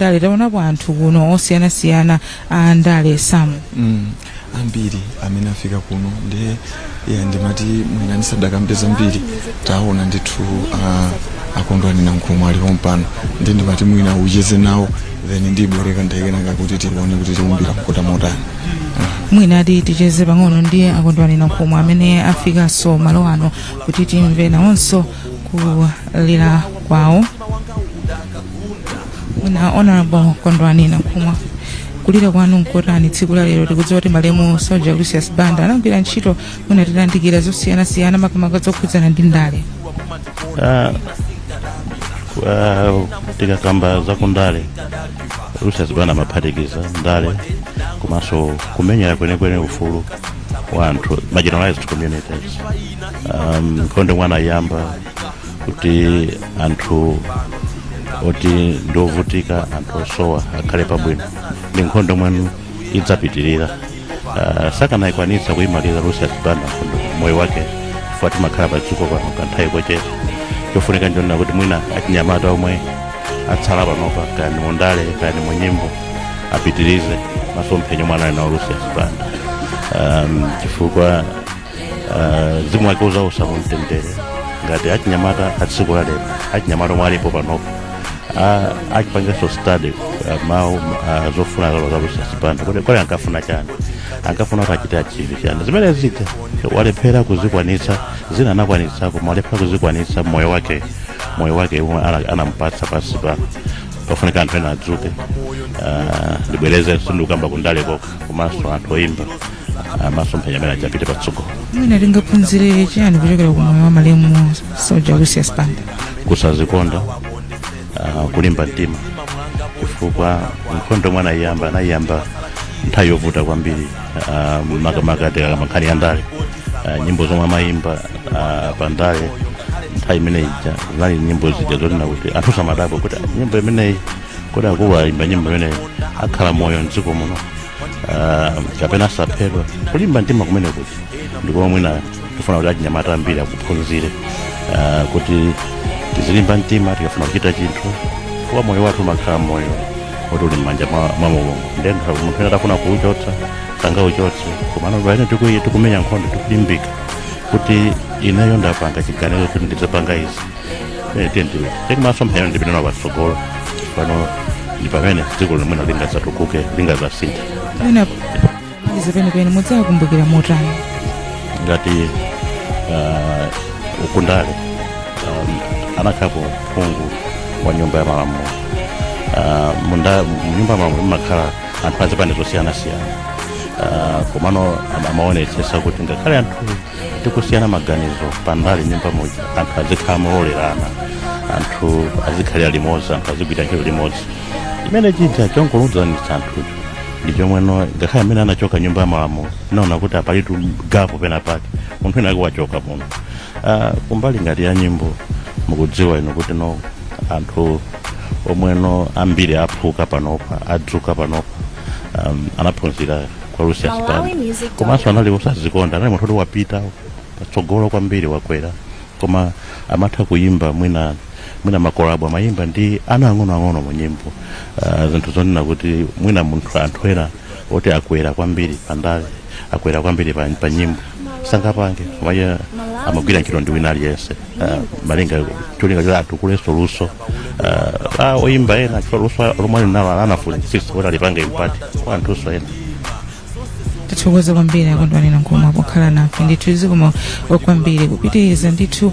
ndale taonapo anthu kuno osiyanasiyana a ndale Sam. Ambiri amene afika kuno ndimati mwina ndisadakambeza mbiri taona ndithu akondwani na Nkhumwa alipo mpano ndimati mwina ucheze nawo then ndibwereka ndayikenaka kuti tione kuti tikumbira mkota motani. Mwina ati ticheze pang'ono ndiye akondwani na Nkhumwa amene afikanso malo ano kuti timve nawonso kulira kwawo. Mwina Honorable Kondwani na Nkhumwa, kulira kwanu nkotani tsiku la lero tikudziwa kuti malemu Soja Lucius Banda anagwira ntchito mwina titandikira zosiyanasiyana makamaka zokhudzana ndi ndale. Tikakamba zakundale Lucius Banda amaphatikiza ndale komanso kumenyera kwenekwene ufulu wa anthu marginalized communities. Nkhondo mwana yamba kuti anthu oti ndovutika anthu osowa akhale pabwino ndi nkhondo mwanu idzapitirira. Sakanayikwanitsa kuyimalira Lucius Banda moyo wake chifukwa timakhala padziko pano kanthawi kochepa. Chofunika njonena kuti mwina achinyamata omwe atsala panopa kaya ndi mundale kaya ndi munyimbo apitirize masomphenya mwana ali nawo Lucius Banda. Chifukwa zimu wake uzausa mumtendere ngati achinyamata atsiku la lero achinyamata omwe alipo panopa achipangenso study mawu zofuna za Lucius Banda kodi ankafuna chani, ankafuna kuti achite achieve chani. Zimene zija walephera kuzikwanitsa, zina anakwanitsa koma walephera kuzikwanitsa moyo wake anampatsa pasi pano. Pafunika anthu ena adzuke ndibwereze sindikamba kundale koka komanso anthu oyimba masomphenya amene achapite patsogolo. Mwina tingaphunzire chani kuchokera ku moyo wa malemu Soja Lucius Banda? Kusazikonda, kulimba mtima, chifukwa nkhondo mwana anayamba nthawi yovuta kwambiri. Makamaka makhani ya ndale, nyimbo zomwe amayimba pandale nthawi imene ija zinali nyimbo zija zonena kuti anthu samadabo kuti nyimbo imeneyi kuti akuwayimba nyimbo imeneyi akhala moyo mdziko muno kapena saphedwa. Kulimba mtima kumene kuti ndiko mwina tifuna kuti achinyamata ambiri akuphunzire kuti tizilimba mtima tikafuna kuchita chinthu chifukwa moyo wathu umakhala moyo oti uli m'manja mwa Mulungu. Ndiye munthu ena atafuna kuuchotsa sangauchotse komano pamene tikumenya nkhondo tikulimbika kuti ineyo ndapanga chiganizo kuti ndidzapanga izi timasomphenya ndipite nawo patsogolo pano ndi pamene dziko lomwena lingadzatukuke lingadzasintha. Mwina penipeni mudzakumbukira motani ngati ukundale anakhapo phungu wa nyumba ya malamulo. Nyumba ya malamulo imakhala anthu azipande zosiyanasiyana komano amaonetsetsa kuti ngakhale anthu tikusiyana maganizo pandale nyumba moja anthu azikhala molerana, anthu azikhalira limodzi, anthu azigwira ntchito limodzi. Imene chija chongoluzanitsa anthu ndi chomweno ngakhale amene anachoka nyumba ya malamulo naona kuti apalitu gapo pena pake munthu ena wachoka muno. Kumbali ngati ya nyimbo mukudziwa ino kuti no anthu omweno ambiri aphuka panopa adzuka panopa anaphunzira kwa Lucius Banda komanso anali osazikonda, anali munthu wapita patsogolo kwambiri wakwera koma amatha kuyimba mwina makolabo amayimba ndi ana ang'ono mu nyimbo. Zinthu zonena kuti mwina munthu anthu ena oti akwera kwambiri pandale, akwera kwambiri pa nyimbo sangapange maya amagwira ntchito ndi wina aliyense malinga cholinga cha atukuleso luso oyimba ena chifukwa luso lomwe linalo anafunitsitsa kuti alipange impati kwa anthuso ena. Tathokoza kwambiri Kondwani na Nkhumwa pokhala nafe ndithu zikomo kwambiri kupitiriza ndithu